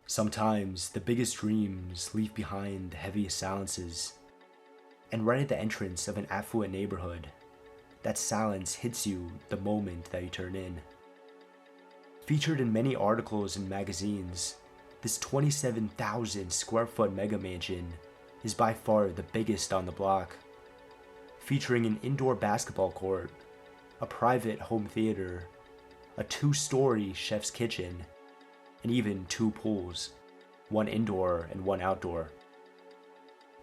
Sometimes the biggest dreams leave behind the heaviest silences. And right at the entrance of an affluent neighborhood, that silence hits you the moment that you turn in. Featured in many articles and magazines, this 27,000 square foot mega mansion is by far the biggest on the block, featuring an indoor basketball court, a private home theater, a 2-story chef's kitchen, and even 2 pools, one indoor and one outdoor.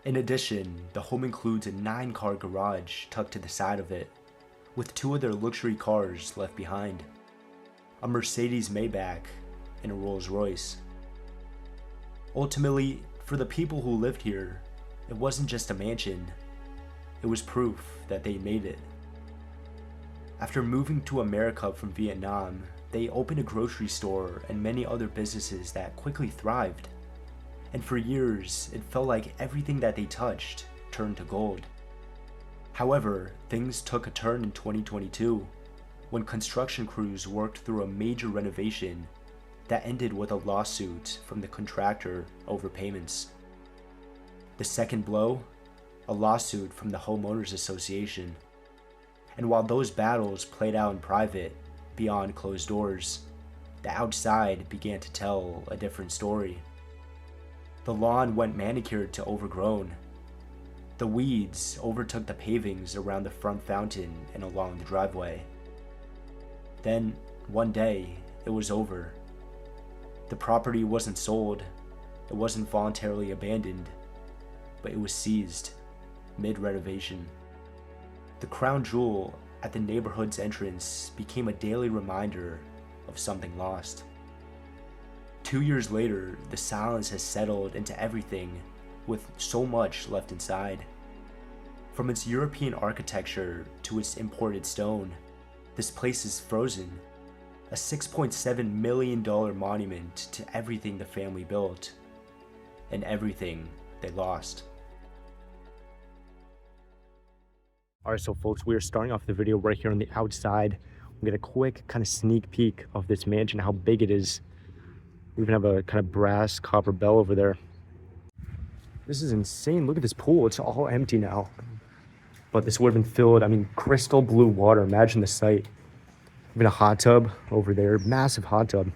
In addition, the home includes a 9-car garage tucked to the side of it, with 2 other luxury cars left behind, a Mercedes Maybach and a Rolls-Royce. Ultimately, for the people who lived here, it wasn't just a mansion, it was proof that they made it. After moving to America from Vietnam, they opened a grocery store and many other businesses that quickly thrived. And for years, it felt like everything that they touched turned to gold. However, things took a turn in 2022 when construction crews worked through a major renovation that ended with a lawsuit from the contractor over payments. The second blow, a lawsuit from the homeowners association. And while those battles played out in private, beyond closed doors, the outside began to tell a different story. The lawn went manicured to overgrown. The weeds overtook the pavings around the front fountain and along the driveway. Then, one day, it was over. The property wasn't sold, it wasn't voluntarily abandoned, but it was seized, mid-renovation. The crown jewel at the neighborhood's entrance became a daily reminder of something lost. 2 years later, the silence has settled into everything, with so much left inside. From its European architecture to its imported stone, this place is frozen, a $6.7 million monument to everything the family built, and everything they lost. Alright, so folks, we are starting off the video right here on the outside. We get a quick kind of sneak peek of this mansion, how big it is. We even have a kind of brass copper bell over there. This is insane. Look at this pool. It's all empty now. But this would have been filled, crystal blue water. Imagine the sight. Even a hot tub over there, massive hot tub.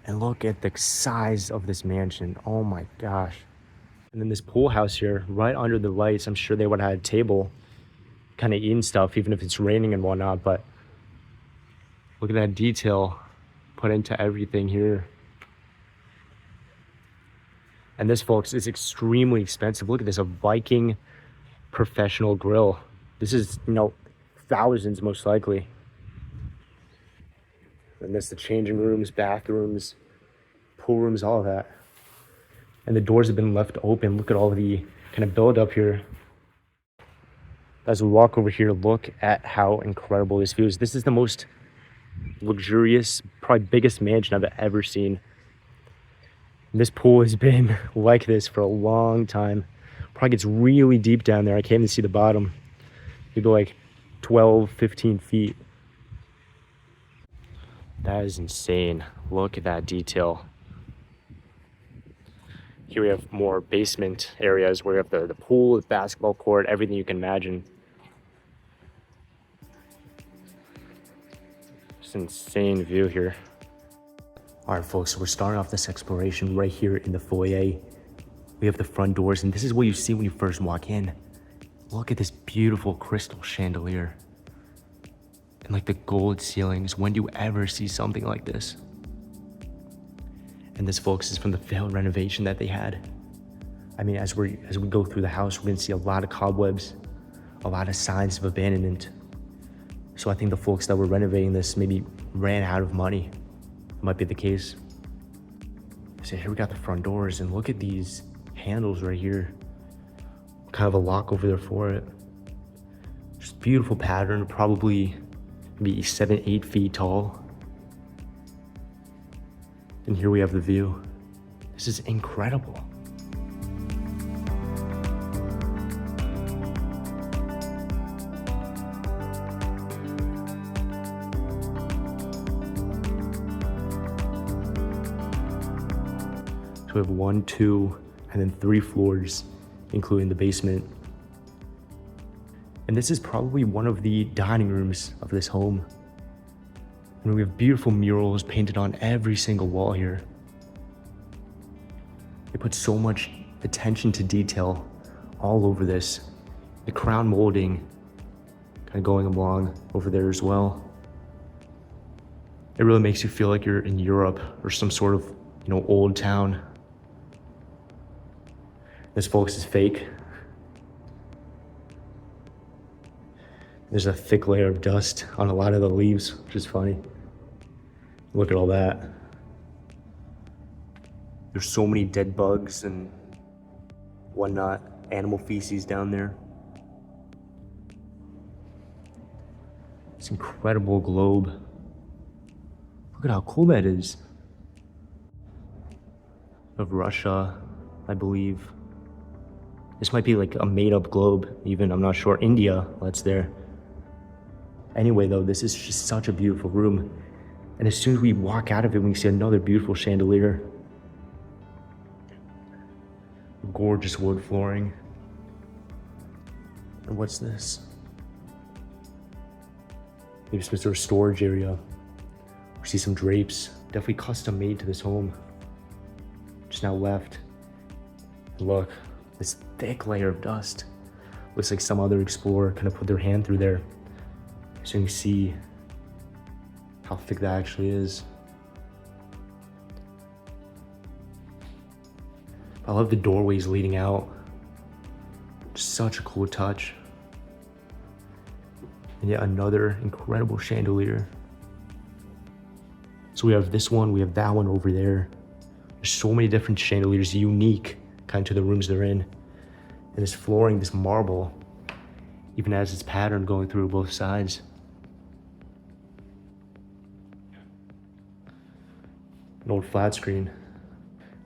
And look at the size of this mansion. Oh my gosh. And then this pool house here, right under the lights. I'm sure they would have had a table, kind of eating stuff, even if it's raining and whatnot. But look at that detail put into everything here. And this, folks, is extremely expensive. Look at this, a Viking professional grill. This is, thousands most likely. And this, the changing rooms, bathrooms, pool rooms, all of that. And the doors have been left open. Look at all the kind of build up here. As we walk over here, look at how incredible this view is. This is the most luxurious, probably biggest mansion I've ever seen. And this pool has been like this for a long time. Probably gets really deep down there. I can't even see the bottom. Maybe like 12, 15 feet. That is insane. Look at that detail. Here we have more basement areas where we have the pool, the basketball court, everything you can imagine. Just an insane view here. All right, folks, so we're starting off this exploration right here in the foyer. We have the front doors, and this is what you see when you first walk in. Look at this beautiful crystal chandelier. And like the gold ceilings. When do you ever see something like this? And this, folks, is from the failed renovation that they had. As we go through the house, we're gonna see a lot of cobwebs, a lot of signs of abandonment. So I think the folks that were renovating this maybe ran out of money. Might be the case. So here we got the front doors, and look at these handles right here. Kind of a lock over there for it. Just beautiful pattern, probably maybe 7-8 feet tall. And here we have the view. This is incredible. So we have 1, 2, and then 3 floors, including the basement. And this is probably one of the dining rooms of this home. And we have beautiful murals painted on every single wall here. They put so much attention to detail all over this. The crown molding kind of going along over there as well. It really makes you feel like you're in Europe or some sort of, old town. This, folks, is fake. There's a thick layer of dust on a lot of the leaves, which is funny. Look at all that. There's so many dead bugs and whatnot, animal feces down there. This incredible globe. Look at how cool that is. Of Russia, I believe. This might be like a made-up globe, even, I'm not sure. India, that's there. Anyway, though, this is just such a beautiful room. And as soon as we walk out of it, we see another beautiful chandelier. Gorgeous wood flooring. And what's this? Maybe some sort of storage area. We see some drapes. Definitely custom made to this home. Just now left. Look, this thick layer of dust. Looks like some other explorer kind of put their hand through there. So you can see how thick that actually is. I love the doorways leading out. Just such a cool touch. And yet another incredible chandelier. So we have this one, we have that one over there. There's so many different chandeliers, unique kind of to the rooms they're in. And this flooring, this marble, even has its pattern going through both sides. An old flat screen.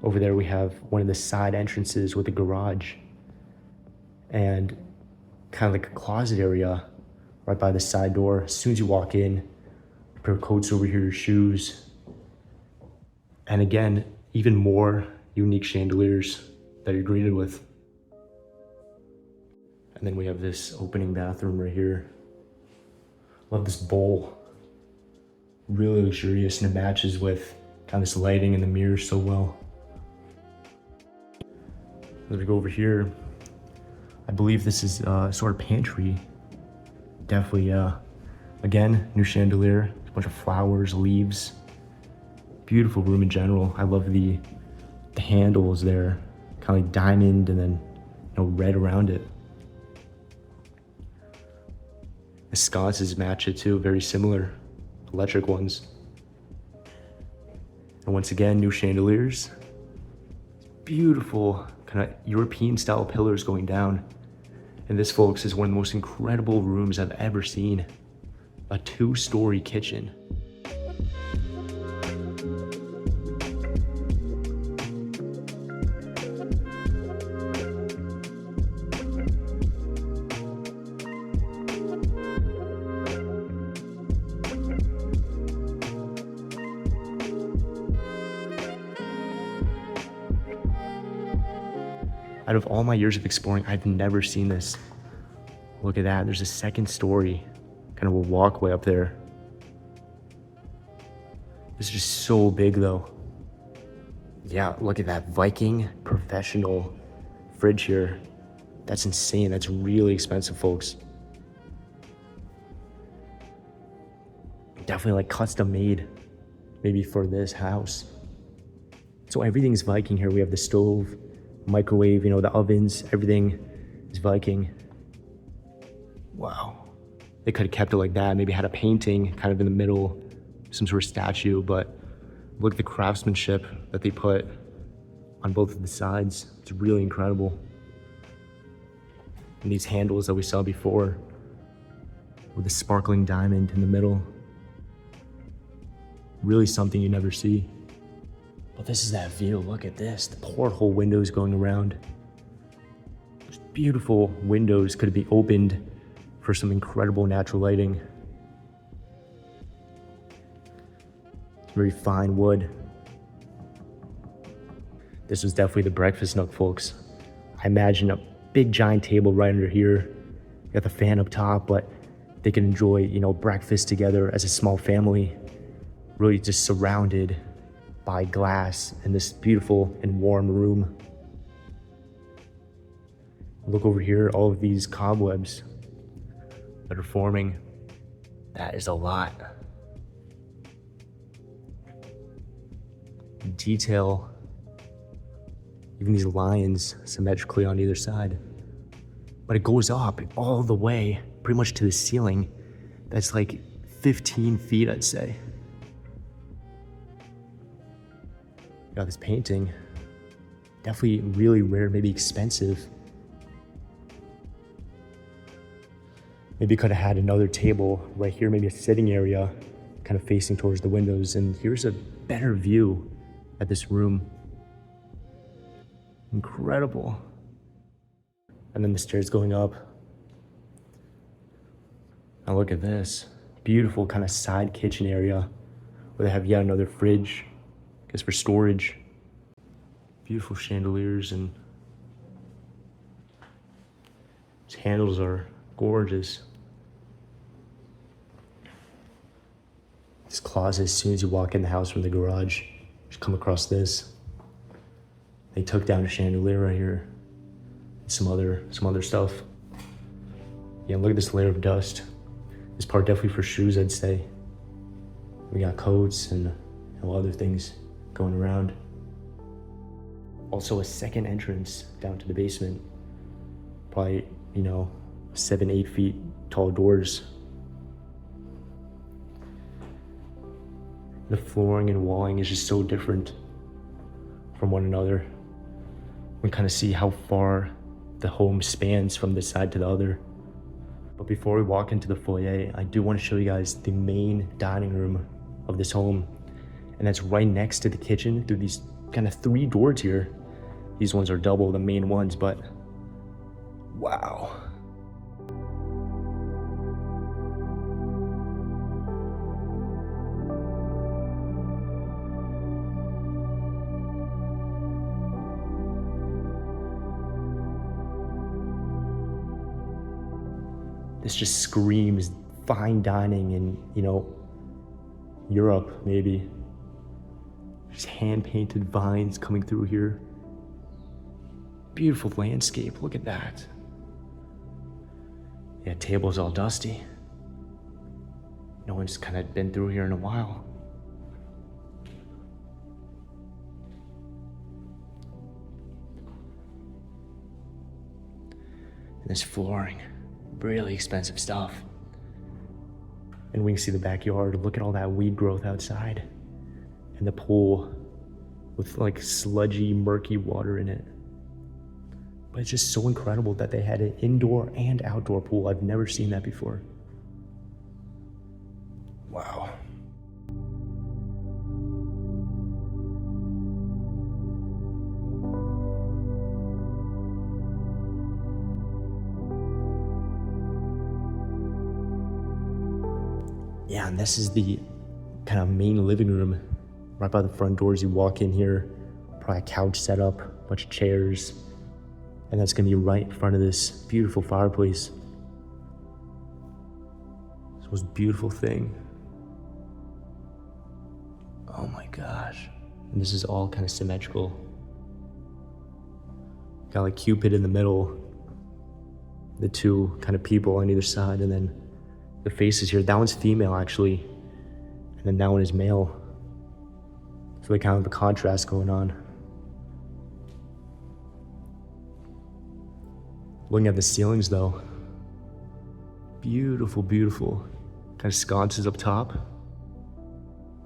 Over there we have one of the side entrances with a garage and kind of like a closet area right by the side door. As soon as you walk in, a pair of coats over here, your shoes. And again, even more unique chandeliers that you're greeted with. And then we have this opening bathroom right here. Love this bowl. Really luxurious, and it matches with kind of this lighting in the mirrors so well. As we go over here, I believe this is sort of pantry. Definitely, again, new chandelier, a bunch of flowers, leaves. Beautiful room in general. I love the handles there, kind of like diamond and then red around it. The sconces match it too, very similar, electric ones. And once again, new chandeliers. Beautiful kind of European style pillars going down. And this, folks, is one of the most incredible rooms I've ever seen. A 2-story kitchen. Out of all my years of exploring, I've never seen this. Look at that, there's a 2nd story, kind of a walkway up there. This is just so big though. Yeah, look at that Viking professional fridge here. That's insane, that's really expensive, folks. Definitely like custom made, maybe for this house. So everything's Viking here. We have the stove, microwave, the ovens, everything is Viking. Wow. They could have kept it like that, maybe had a painting kind of in the middle, some sort of statue, but look at the craftsmanship that they put on both of the sides. It's really incredible. And these handles that we saw before with the sparkling diamond in the middle. Really something you never see. But this is that view, look at this, the porthole windows going around. Just beautiful windows could be opened for some incredible natural lighting. Very fine wood. This was definitely the breakfast nook, folks. I imagine a big giant table right under here. You got the fan up top, but they can enjoy, you know, breakfast together as a small family, really just surrounded by glass in this beautiful and warm room. Look over here, all of these cobwebs that are forming. That is a lot. Detail, even these lines symmetrically on either side. But it goes up all the way, pretty much to the ceiling. That's like 15 feet, I'd say. Got this painting, definitely really rare, maybe expensive. Maybe could have had another table right here, maybe a sitting area kind of facing towards the windows. And here's a better view at this room. Incredible. And then the stairs going up. Now look at this. Beautiful kind of side kitchen area where they have yet another fridge, I guess for storage. Beautiful chandeliers, and these handles are gorgeous. This closet, as soon as you walk in the house from the garage, just come across this. They took down a chandelier right here. Some other stuff. Yeah, look at this layer of dust. This part definitely for shoes, I'd say. We got coats and other things going around. Also a second entrance down to the basement. Probably, 7-8 feet tall doors. The flooring and walling is just so different from one another. We kind of see how far the home spans from this side to the other. But before we walk into the foyer, I do want to show you guys the main dining room of this home. And that's right next to the kitchen through these kind of 3 doors here. These ones are double, the main ones, but wow. This just screams fine dining in, Europe, maybe. Just hand-painted vines coming through here. Beautiful landscape, look at that. Yeah, table's all dusty. No one's kind of been through here in a while. And this flooring, really expensive stuff. And we can see the backyard. Look at all that weed growth outside. And the pool with like sludgy, murky water in it. But it's just so incredible that they had an indoor and outdoor pool. I've never seen that before. Wow. Yeah, and this is the kind of main living room. Right by the front doors, you walk in here, probably a couch set up, a bunch of chairs, and that's gonna be right in front of this beautiful fireplace. This was a beautiful thing. Oh my gosh. And this is all kind of symmetrical. Got like Cupid in the middle, the 2 kind of people on either side, and then the faces here. That one's female actually, and then that one is male. So they kind of have a contrast going on. Looking at the ceilings though, beautiful, beautiful. Kind of sconces up top.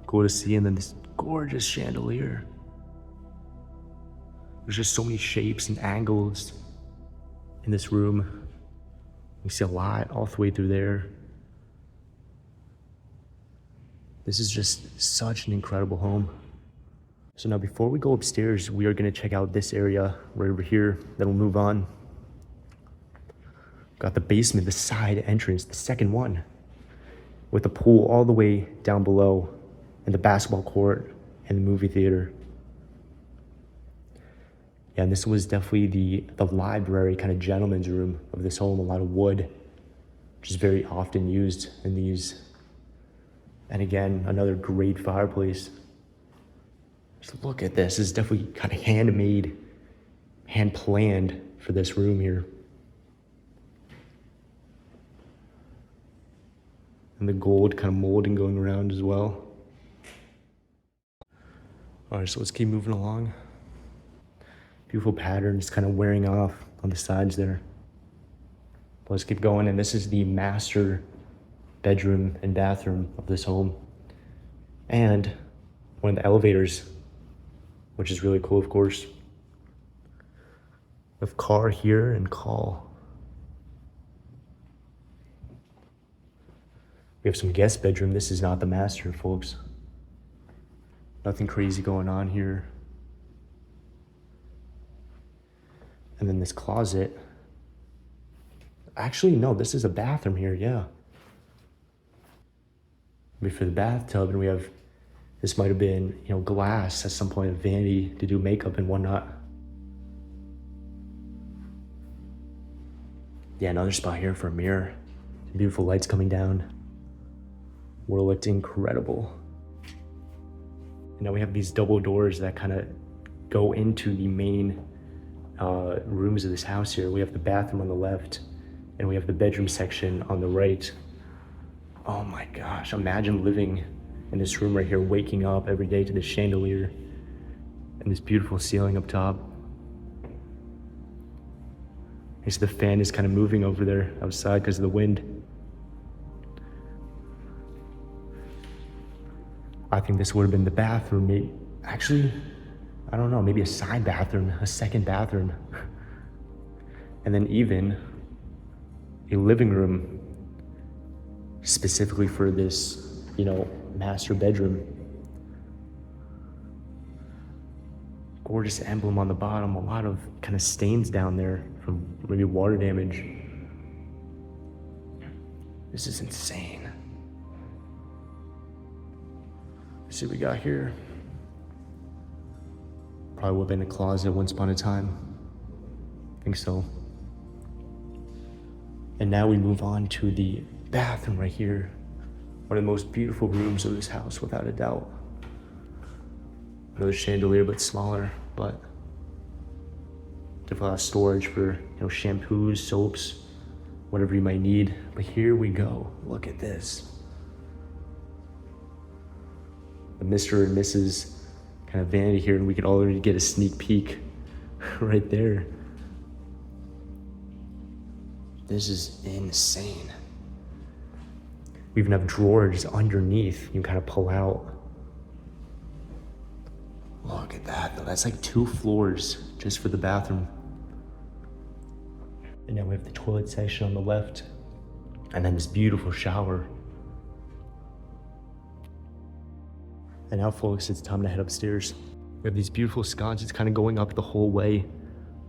Cool to see, and then this gorgeous chandelier. There's just so many shapes and angles in this room. We see a lot all the way through there. This is just such an incredible home. So now before we go upstairs, we are gonna check out this area right over here, then we'll move on. Got the basement, the side entrance, the second one, with the pool all the way down below, and the basketball court and the movie theater. Yeah, and this was definitely the library kind of gentleman's room of this home. A lot of wood, which is very often used in these. And again, another great fireplace. Just look at this. This is definitely kind of handmade, hand planned for this room here. And the gold kind of molding going around as well. All right, so let's keep moving along. Beautiful patterns kind of wearing off on the sides there. But let's keep going, and this is the master bedroom and bathroom of this home. And one of the elevators, which is really cool, of course. With car here and call. We have some guest bedroom. This is not the master, folks. Nothing crazy going on here. And then this closet. Actually, no, this is a bathroom here, yeah. Maybe for the bathtub, and we have, this might have been, glass at some point, a vanity to do makeup and whatnot. Yeah, another spot here for a mirror. Beautiful lights coming down. World looked incredible. And now we have these double doors that kind of go into the main rooms of this house here. We have the bathroom on the left, and we have the bedroom section on the right. Oh my gosh, imagine living in this room right here, waking up every day to this chandelier and this beautiful ceiling up top. I see the fan is kind of moving over there outside because of the wind. I think this would have been the bathroom. Maybe, actually, I don't know, maybe a side bathroom, a second bathroom. And then even a living room specifically for this, master bedroom. Gorgeous emblem on the bottom, a lot of kind of stains down there from maybe water damage. This is insane. Let's see what we got here. Probably would have been a closet once upon a time. I think so. And now we move on to the bathroom right here. One of the most beautiful rooms of this house, without a doubt. Another chandelier, but smaller, but definitely a lot of storage for, shampoos, soaps, whatever you might need. But here we go. Look at this. The Mr. and Mrs. kind of vanity here, and we can already get a sneak peek right there. This is insane. We even have drawers underneath you can kind of pull out. Look at that, though. That's like 2 floors just for the bathroom. And now we have the toilet section on the left, and then this beautiful shower. And now, folks, it's time to head upstairs. We have these beautiful sconces kind of going up the whole way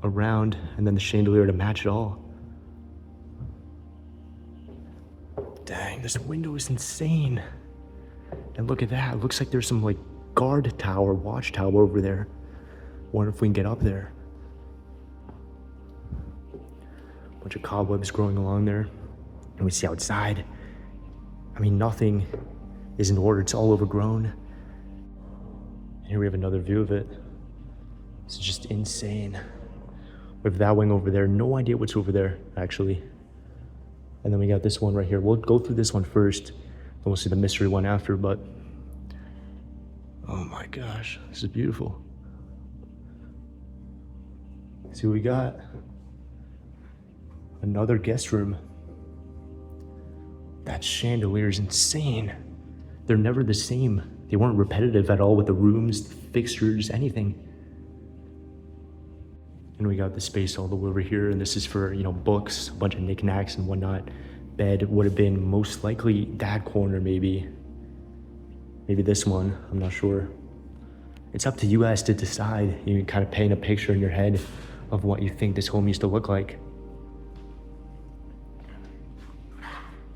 around, and then the chandelier to match it all. Dang, this window is insane. And look at that, it looks like there's some guard tower, watchtower over there. Wonder if we can get up there. Bunch of cobwebs growing along there. And we see outside, nothing is in order, it's all overgrown. Here we have another view of it. It's just insane. We have that wing over there. No idea what's over there, actually. And then we got this one right here. We'll go through this one first, then we'll see the mystery one after, but oh my gosh, this is beautiful. See what we got? Another guest room. That chandelier is insane. They're never the same. They weren't repetitive at all with the rooms, the fixtures, anything. And we got the space all the way over here, and this is for, books, a bunch of knickknacks and whatnot. Bed would have been most likely that corner, maybe. Maybe this one, I'm not sure. It's up to you guys to decide. You can kind of paint a picture in your head of what you think this home used to look like.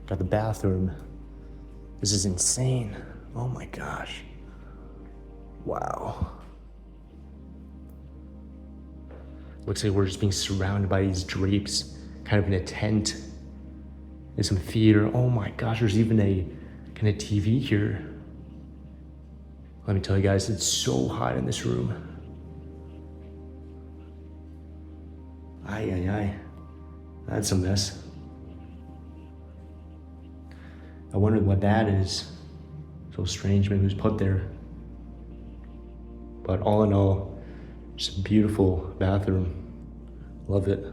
Got the bathroom. This is insane. Oh my gosh. Wow. Looks like we're just being surrounded by these drapes, kind of in a tent. There's some theater. Oh my gosh, there's even a kind of TV here. Let me tell you guys, it's so hot in this room. Ay, ay, ay. That's a mess. I wonder what that is. So strange, maybe it was put there. But all in all, just a beautiful bathroom. Love it.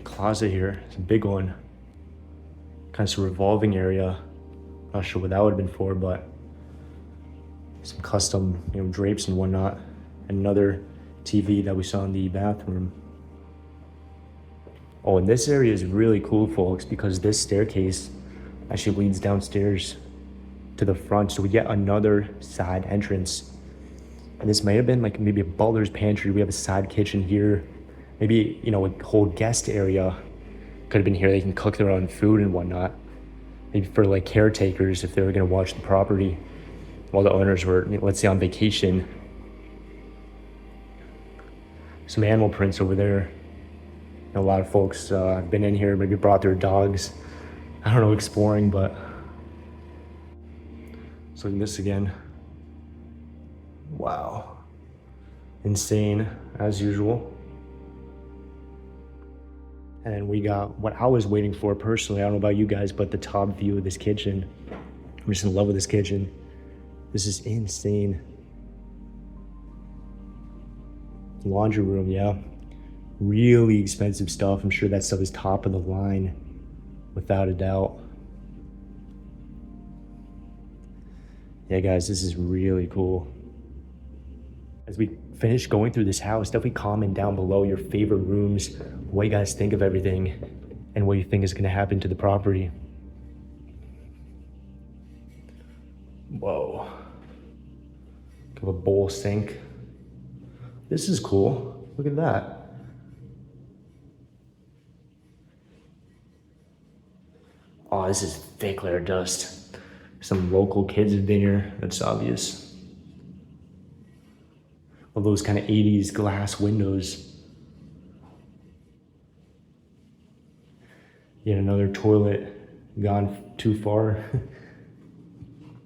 Closet here, it's a big one. Kind of a revolving area. Not sure what that would have been for, but some custom, drapes and whatnot. And another TV that we saw in the bathroom. Oh, and this area is really cool, folks, because this staircase actually leads downstairs to the front. So we get another side entrance. And this might have been like maybe a butler's pantry. We have a side kitchen here. Maybe, a whole guest area could have been here. They can cook their own food and whatnot. Maybe for like caretakers if they were gonna watch the property while the owners were, let's say, on vacation. Some animal prints over there. A lot of folks have been in here, maybe brought their dogs, I don't know, exploring, but. Let's look at this again. Wow. Insane, as usual. And then we got what I was waiting for personally. I don't know about you guys, but the top view of this kitchen. I'm just in love with this kitchen. This is insane. Laundry room, yeah. Really expensive stuff. I'm sure that stuff is top of the line, without a doubt. Yeah, guys, this is really cool. As we finish going through this house, definitely comment down below your favorite rooms, what you guys think of everything, and what you think is gonna happen to the property. Whoa. Got a bowl sink. This is cool. Look at that. Oh, this is thick layer dust. Some local kids have been here, that's obvious. All those kind of 80s glass windows. Yet another toilet gone too far.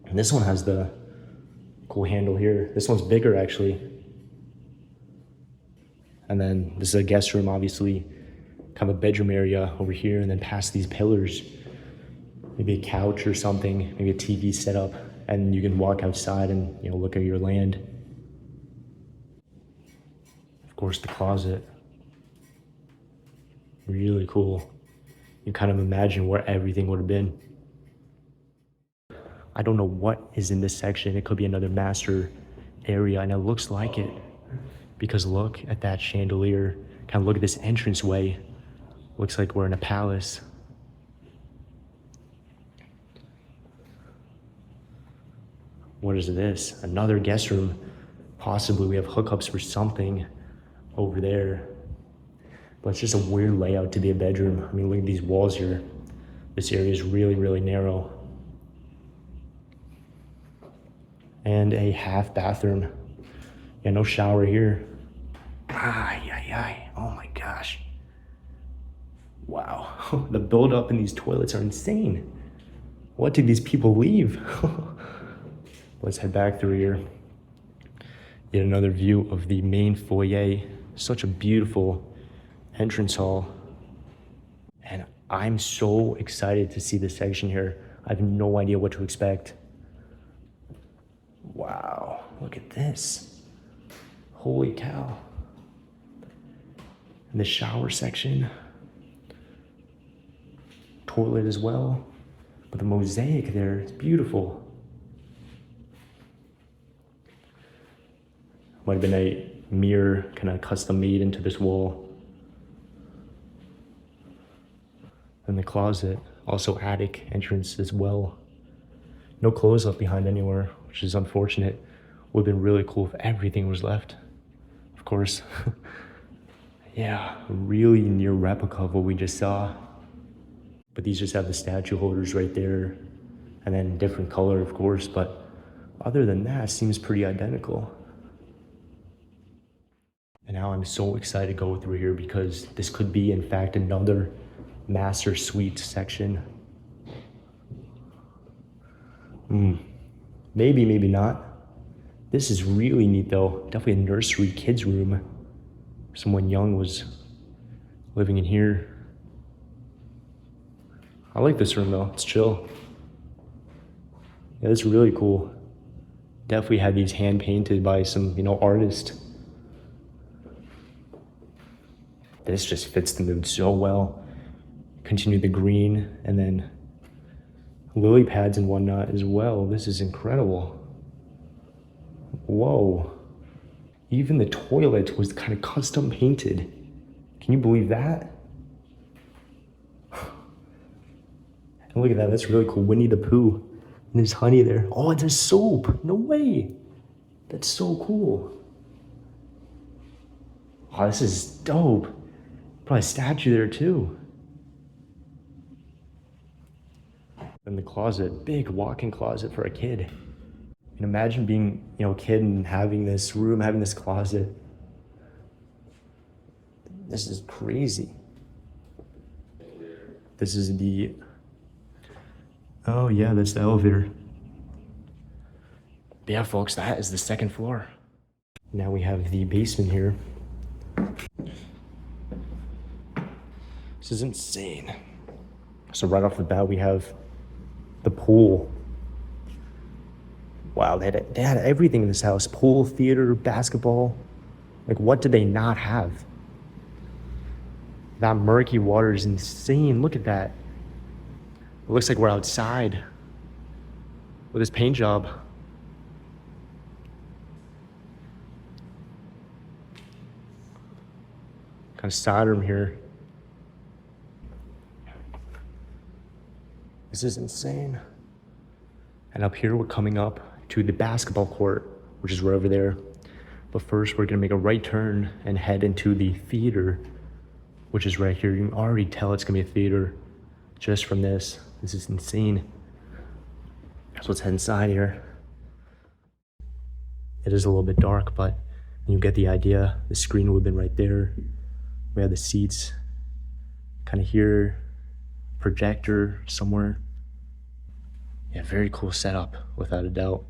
And this one has the cool handle here. This one's bigger actually. And then this is a guest room, obviously. Kind of a bedroom area over here, and then past these pillars. Maybe a couch or something, maybe a TV set up, and you can walk outside and look at your land. Of course, the closet. Really cool. You kind of imagine where everything would have been. I don't know what is in this section. It could be another master area, and it looks like it. Because look at that chandelier. Kind of look at this entranceway. Looks like we're in a palace. What is this? Another guest room. Possibly we have hookups for something over there. But it's just a weird layout to be a bedroom. I mean, look at these walls here. This area is really, really narrow. And a half bathroom. Yeah, no shower here. Ay, ay, ay. Oh my gosh. Wow. The buildup in these toilets are insane. What did these people leave? Let's head back through here. Yet another view of the main foyer. Such a beautiful entrance hall. And I'm so excited to see this section here. I have no idea what to expect. Wow, look at this. Holy cow. And the shower section. Toilet as well. But the mosaic there, it's beautiful. Might have been a mirror kind of custom made into this wall. And the closet, also attic entrance as well. No clothes left behind anywhere, which is unfortunate. Would have been really cool if everything was left, of course. Yeah, a really near replica of what we just saw. But these just have the statue holders right there. And then different color, of course, but other than that, it seems pretty identical. And now I'm so excited to go through here because this could be, in fact, another master suite section. Maybe, maybe not. This is really neat though. Definitely a nursery kids room. Someone young was living in here. I like this room though, it's chill. Yeah, this is really cool. Definitely had these hand painted by some, artist. This just fits the mood so well. Continue the green and then lily pads and whatnot as well. This is incredible. Whoa. Even the toilet was kind of custom painted. Can you believe that? And look at that, that's really cool. Winnie the Pooh. And there's honey there. Oh, there's soap. No way. That's so cool. Oh, this is dope. Probably a statue there too. And the closet, big walk-in closet for a kid. And imagine being, a kid and having this room, having this closet. This is crazy. This is the, oh yeah, that's the elevator. But yeah, folks, that is the second floor. Now we have the basement here. This is insane. So right off the bat, we have the pool. Wow, they had everything in this house. Pool, theater, basketball. Like, what did they not have? That murky water is insane. Look at that. It looks like we're outside with this paint job. Kind of side room here. This is insane. And up here, we're coming up to the basketball court, which is right over there. But first, we're gonna make a right turn and head into the theater, which is right here. You can already tell it's gonna be a theater just from this. This is insane. So let's head inside here. It is a little bit dark, but you get the idea. The screen would have been right there. We have the seats kind of here, projector somewhere. Yeah, very cool setup, without a doubt.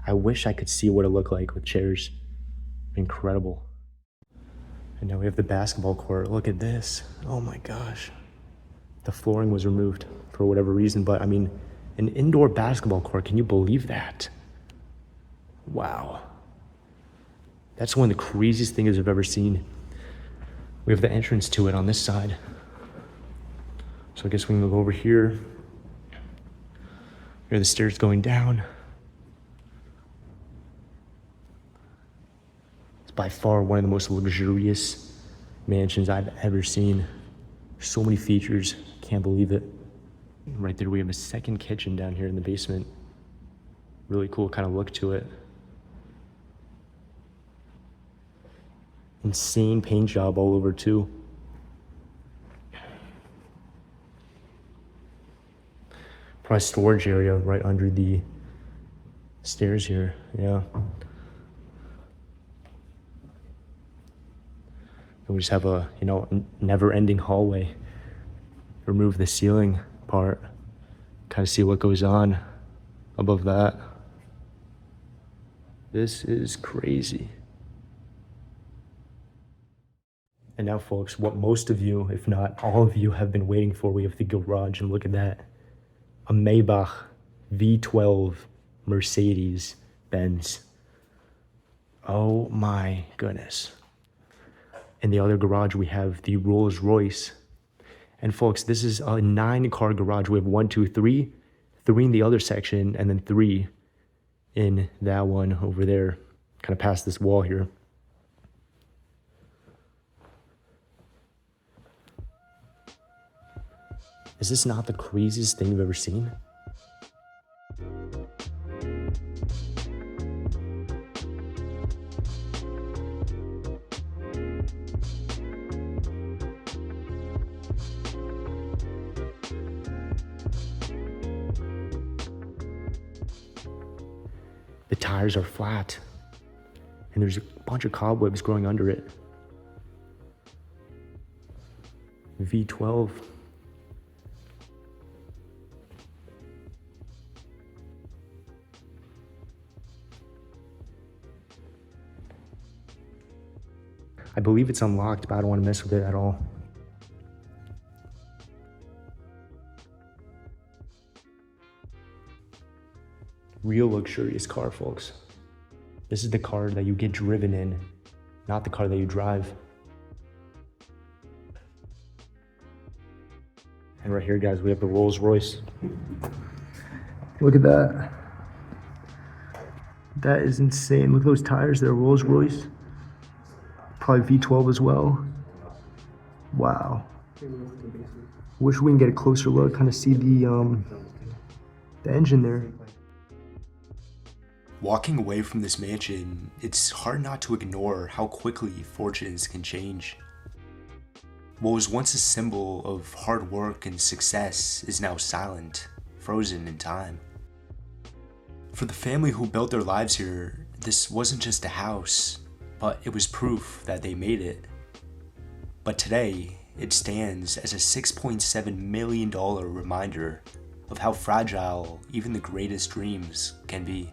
I wish I could see what it looked like with chairs. Incredible. And now we have the basketball court. Look at this. Oh my gosh. The flooring was removed for whatever reason, but I mean, an indoor basketball court, can you believe that? Wow. That's one of the craziest things I've ever seen. We have the entrance to it on this side. So I guess we can go over here. Here are the stairs going down. It's by far one of the most luxurious mansions I've ever seen. So many features, can't believe it. Right there, we have a second kitchen down here in the basement. Really cool kind of look to it. Insane paint job all over too. Probably storage area right under the stairs here, yeah. And we just have a, never-ending hallway. Remove the ceiling part, kind of see what goes on above that. This is crazy. And now, folks, what most of you, if not all of you, have been waiting for, we have the garage, and look at that. A Maybach V12 Mercedes Benz. Oh my goodness. In the other garage, we have the Rolls-Royce. And folks, this is a 9-car garage. We have 1, 2, 3, 3 in the other section, and then 3 in that one over there, kind of past this wall here. Is this not the craziest thing you've ever seen? The tires are flat. And there's a bunch of cobwebs growing under it. V12. I believe it's unlocked, but I don't want to mess with it at all. Real luxurious car, folks. This is the car that you get driven in, not the car that you drive. And right here, guys, we have the Rolls-Royce. Look at that. That is insane. Look at those tires. They're Rolls-Royce. Probably V12 as well. Wow. Wish we can get a closer look, kind of see the engine there. Walking away from this mansion, it's hard not to ignore how quickly fortunes can change. What was once a symbol of hard work and success is now silent, frozen in time. For the family who built their lives here, this wasn't just a house, but it was proof that they made it. But today, it stands as a $6.7 million reminder of how fragile even the greatest dreams can be.